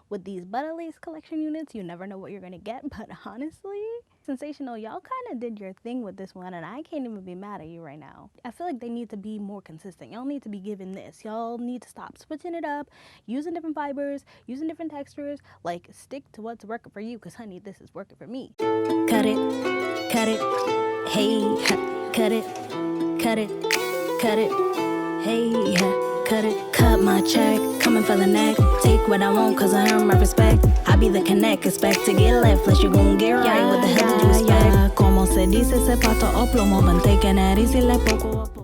with these Butta Lace collection units. You never know what you're gonna get, but honestly, Sensational, y'all kind of did your thing with this one, and I can't even be mad at you right now. I feel like they need to be more consistent. Y'all need to be giving this. Y'all need to stop switching it up, using different fibers, using different textures. Like, stick to what's working for you, because honey, this is working for me. Cut it, hey, cut it, hey, cut it. Cut my check, coming for the neck. Take what I want, cause I earn my respect. I be the connect, expect to get left, unless you gon' get right. What the hell did you expect? Como se dice, se pato o plomo, been taking it easy like poco a poco.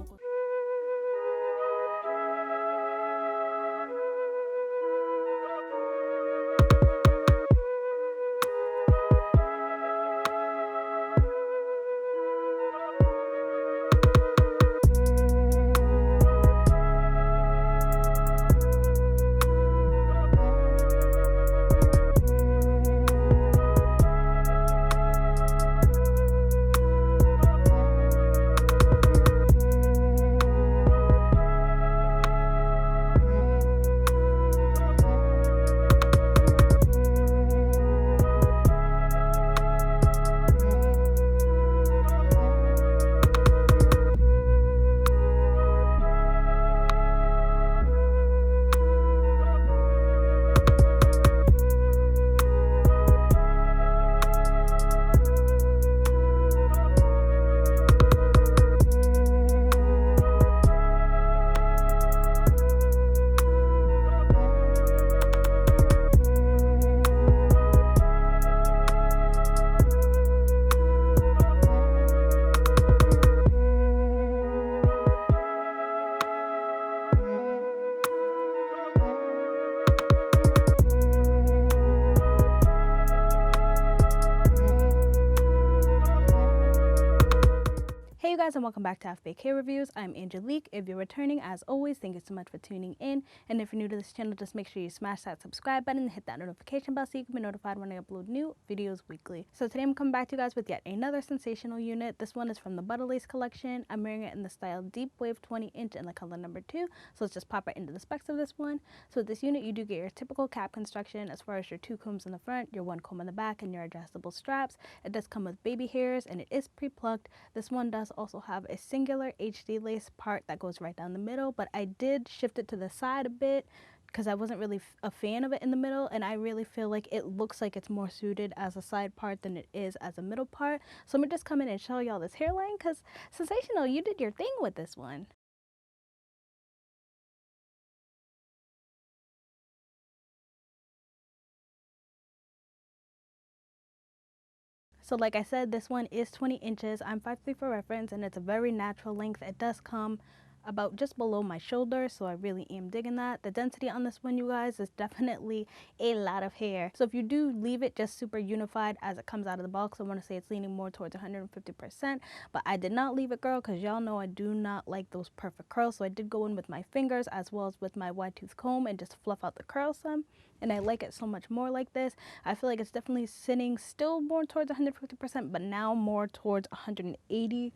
Hey you guys, and welcome back to FBK Hair Reviews. I'm Angelique. If you're returning, as always, thank you so much for tuning in. And if you're new to this channel, just make sure you smash that subscribe button and hit that notification bell so you can be notified when I upload new videos weekly. So today I'm coming back to you guys with yet another sensational unit. This one is from the Butta Lace collection. I'm wearing it in the style Deep Wave 20 inch in the color number 2. So let's just pop right into the specs of this one. So with this unit, you do get your typical cap construction as far as your 2 combs in the front, your 1 comb in the back, and your adjustable straps. It does come with baby hairs and it is pre-plucked. This one does also have a singular HD lace part that goes right down the middle, but I did shift it to the side a bit because I wasn't really a fan of it in the middle, and I really feel like it looks like it's more suited as a side part than it is as a middle part. So I'm gonna just come in and show y'all this hairline because Sensational, you did your thing with this one. So like I said, this one is 20 inches. I'm 5'3" for reference, and it's a very natural length. It does come about just below my shoulder, so I really am digging that. The density on this one, you guys, is definitely a lot of hair. So if you do leave it just super unified as it comes out of the box, I want to say it's leaning more towards 150%, but I did not leave it, girl, because y'all know I do not like those perfect curls. So I did go in with my fingers as well as with my wide tooth comb and just fluff out the curls some, and I like it so much more like this. I feel like it's definitely sitting still more towards 150%, but now more towards 180.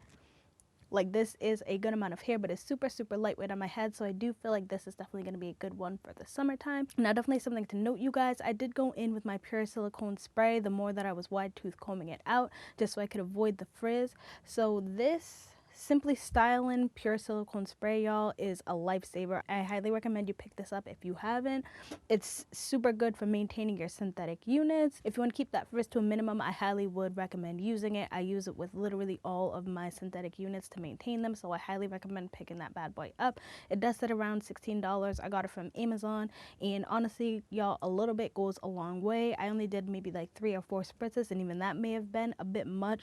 Like, this is a good amount of hair, but it's super lightweight on my head, so I do feel like this is definitely going to be a good one for the summertime. Now, definitely something to note, you guys, I did go in with my pure silicone spray the more that I was wide tooth combing it out, just so I could avoid the frizz. So this Simply STYLIN pure silicone spray, y'all, is a lifesaver. I highly recommend you pick this up if you haven't. It's super good for maintaining your synthetic units. If you want to keep that frizz to a minimum, I highly would recommend using it. I use it with literally all of my synthetic units to maintain them, so I highly recommend picking that bad boy up. It does sit around $16. I got it from Amazon, and honestly, y'all, a little bit goes a long way. I only did maybe like 3 or 4 spritzes, and even that may have been a bit much.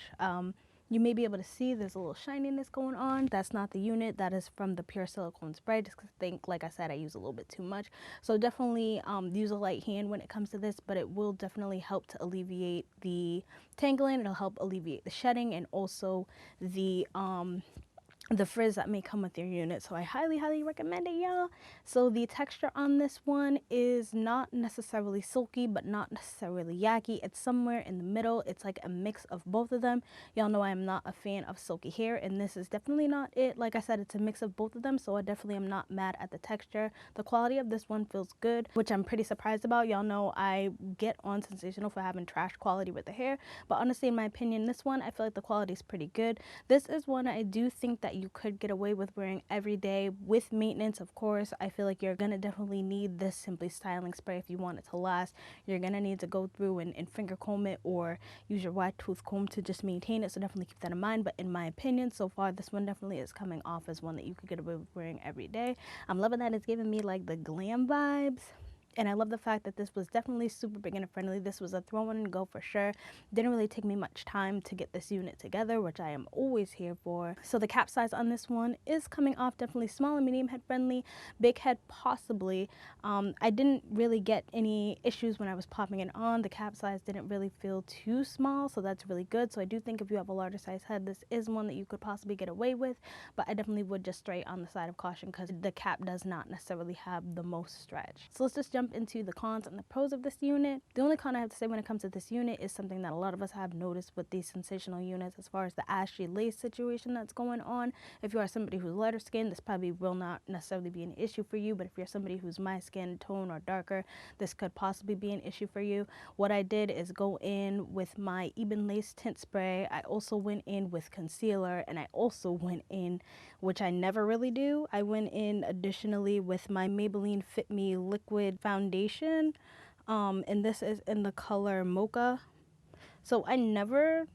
You may be able to see there's a little shininess going on. That's not the unit. That is from the pure silicone spray. Just think, like I said, I use a little bit too much. So definitely use a light hand when it comes to this, but it will definitely help to alleviate the tangling. It'll help alleviate the shedding and also the the frizz that may come with your unit. So I highly recommend it, y'all. So the texture on this one is not necessarily silky, but not necessarily yucky. It's somewhere in the middle. It's like a mix of both of them. Y'all know I am not a fan of silky hair, and this is definitely not it. Like I said, it's a mix of both of them, so I definitely am not mad at the texture. The quality of this one feels good, which I'm pretty surprised about. Y'all know I get on Sensational for having trash quality with the hair, but honestly, in my opinion, this one, I feel like the quality is pretty good. This is one I do think that you could get away with wearing every day with maintenance, of course. I feel like you're gonna definitely need this Simply Styling spray if you want it to last. You're gonna need to go through and finger comb it or use your wide tooth comb to just maintain it, so definitely keep that in mind. But in my opinion, so far, this one definitely is coming off as one that you could get away with wearing every day. I'm loving that it's giving me like the glam vibes. And I love the fact that this was definitely super beginner friendly. This was a throw in and go for sure. Didn't really take me much time to get this unit together, which I am always here for. So the cap size on this one is coming off definitely small and medium head friendly. Big head possibly. I didn't really get any issues when I was popping it on. The cap size didn't really feel too small, so that's really good. So I do think if you have a larger size head, this is one that you could possibly get away with, but I definitely would just stray on the side of caution because the cap does not necessarily have the most stretch. So let's just jump into the cons and the pros of this unit. The only con I have to say when it comes to this unit is something that a lot of us have noticed with these Sensational units as far as the ashy lace situation that's going on. If you are somebody who's lighter skin, this probably will not necessarily be an issue for you, but if you're somebody who's my skin tone or darker, this could possibly be an issue for you. What I did is go in with my Eben Lace tint spray. I also went in with concealer, and I also went in, which I never really do, I went in additionally with my Maybelline Fit Me liquid foundation, and this is in the color Mocha. So I never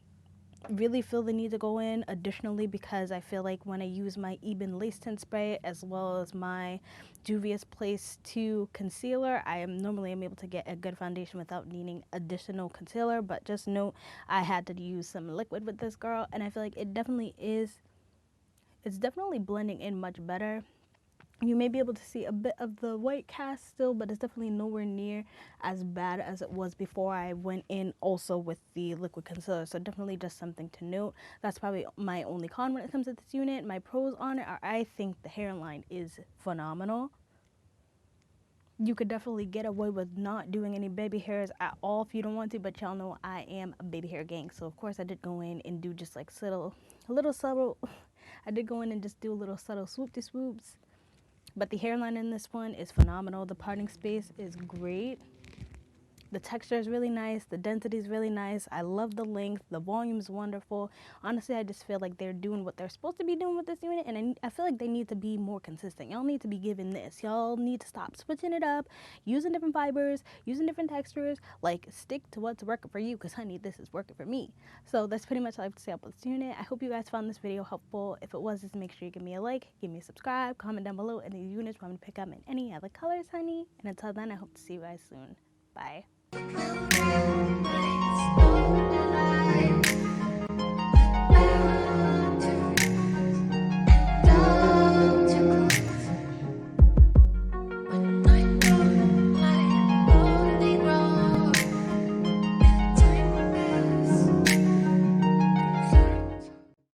really feel the need to go in additionally because I feel like when I use my Eben Lace Tint Spray as well as my Juvia's Place 2 concealer, I am normally able to get a good foundation without needing additional concealer. But just note, I had to use some liquid with this girl, and I feel like it definitely is, it's definitely blending in much better. You may be able to see a bit of the white cast still, but it's definitely nowhere near as bad as it was before I went in also with the liquid concealer. So definitely just something to note. That's probably my only con when it comes to this unit. My pros on it are I think the hairline is phenomenal. You could definitely get away with not doing any baby hairs at all if you don't want to, but y'all know I am a baby hair gang. So of course I did go in and do just like little subtle, I did go in and just do a little subtle swoop-de-swoops. But the hairline in this one is phenomenal. The parting space is great. The texture is really nice. The density is really nice. I love the length. The volume is wonderful. Honestly, I just feel like they're doing what they're supposed to be doing with this unit, and I feel like they need to be more consistent. Y'all need to be giving this. Y'all need to stop switching it up, using different fibers, using different textures. Like, stick to what's working for you, because, honey, this is working for me. So that's pretty much all I have to say about this unit. I hope you guys found this video helpful. If it was, just make sure you give me a like, give me a subscribe, comment down below any units you want me to pick up in any other colors, honey. And until then, I hope to see you guys soon. Bye.